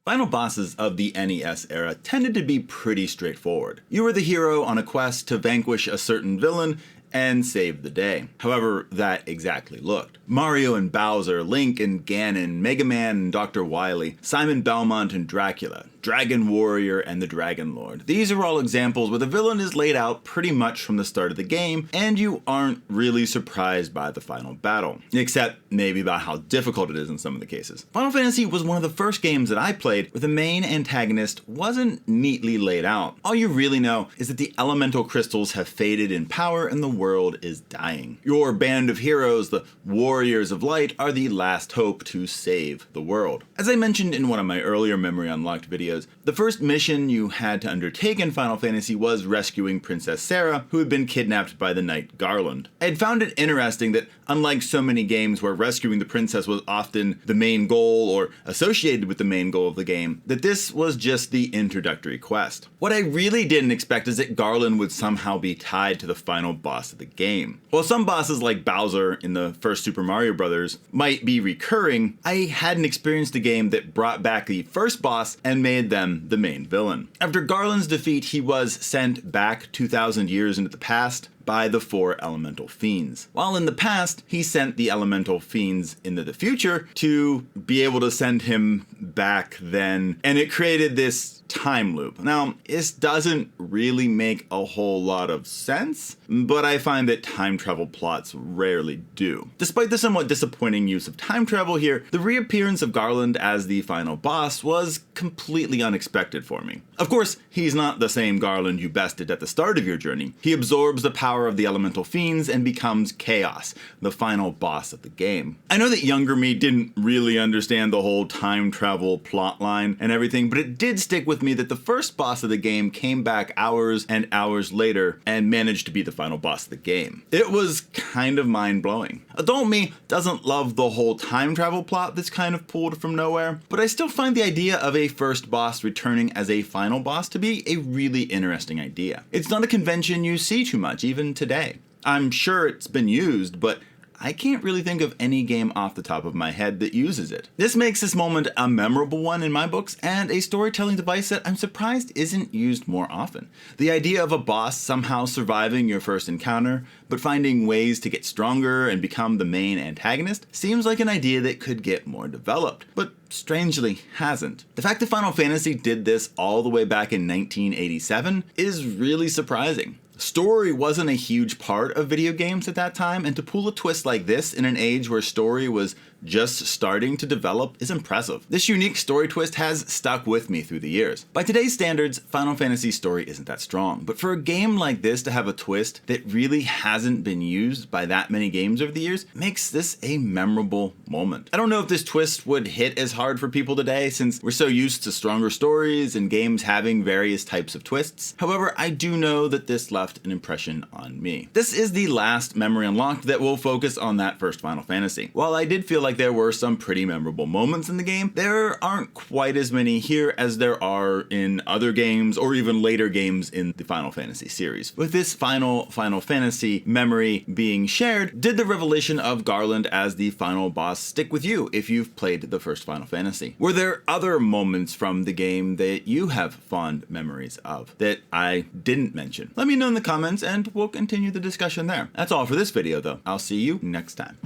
Final bosses of the NES era tended to be pretty straightforward. You were the hero on a quest to vanquish a certain villain and save the day. However that exactly looked. Mario and Bowser, Link and Ganon, Mega Man and Dr. Wily, Simon Belmont and Dracula, Dragon Warrior and the Dragon Lord. These are all examples where the villain is laid out pretty much from the start of the game, and you aren't really surprised by the final battle, except maybe by how difficult it is in some of the cases. Final Fantasy was one of the first games that I played where the main antagonist wasn't neatly laid out. All you really know is that the elemental crystals have faded in power and the world is dying. Your band of heroes, the Warriors of Light, are the last hope to save the world. As I mentioned in one of my earlier Memory Unlocked videos, the first mission you had to undertake in Final Fantasy was rescuing Princess Sarah, who had been kidnapped by the Knight Garland. I had found it interesting that, unlike so many games where rescuing the princess was often the main goal or associated with the main goal of the game, that this was just the introductory quest. What I really didn't expect is that Garland would somehow be tied to the final boss of the game. While some bosses like Bowser in the first Super Mario Bros. Might be recurring, I hadn't experienced a game that brought back the first boss and made them the main villain. After Garland's defeat, he was sent back 2,000 years into the past by the 4 elemental fiends. While in the past, he sent the elemental fiends into the future to be able to send him back then, and it created this time loop. Now, this doesn't really make a whole lot of sense, but I find that time travel plots rarely do. Despite the somewhat disappointing use of time travel here, the reappearance of Garland as the final boss was completely unexpected for me. Of course, he's not the same Garland you bested at the start of your journey. He absorbs the power of the elemental fiends and becomes Chaos, the final boss of the game. I know that younger me didn't really understand the whole time travel plotline and everything, but it did stick with me that the first boss of the game came back hours and hours later and managed to be the final boss of the game. It was kind of mind-blowing. Adult me doesn't love the whole time travel plot that's kind of pulled from nowhere, but I still find the idea of a first boss returning as a final boss to be a really interesting idea. It's not a convention you see too much, even today. I'm sure it's been used, but I can't really think of any game off the top of my head that uses it. This makes this moment a memorable one in my books, and a storytelling device that I'm surprised isn't used more often. The idea of a boss somehow surviving your first encounter, but finding ways to get stronger and become the main antagonist seems like an idea that could get more developed, but strangely hasn't. The fact that Final Fantasy did this all the way back in 1987 is really surprising. Story wasn't a huge part of video games at that time, and to pull a twist like this in an age where story was just starting to develop is impressive. This unique story twist has stuck with me through the years. By today's standards, Final Fantasy's story isn't that strong, but for a game like this to have a twist that really hasn't been used by that many games over the years makes this a memorable moment. I don't know if this twist would hit as hard for people today since we're so used to stronger stories and games having various types of twists. However, I do know that this left an impression on me. This is the last Memory Unlocked that will focus on that first Final Fantasy. While I did feel like there were some pretty memorable moments in the game, there aren't quite as many here as there are in other games or even later games in the Final Fantasy series. With this final Final Fantasy memory being shared, did the revelation of Garland as the final boss stick with you if you've played the first Final Fantasy? Were there other moments from the game that you have fond memories of that I didn't mention? Let me know in the comments and we'll continue the discussion there. That's all for this video though. I'll see you next time.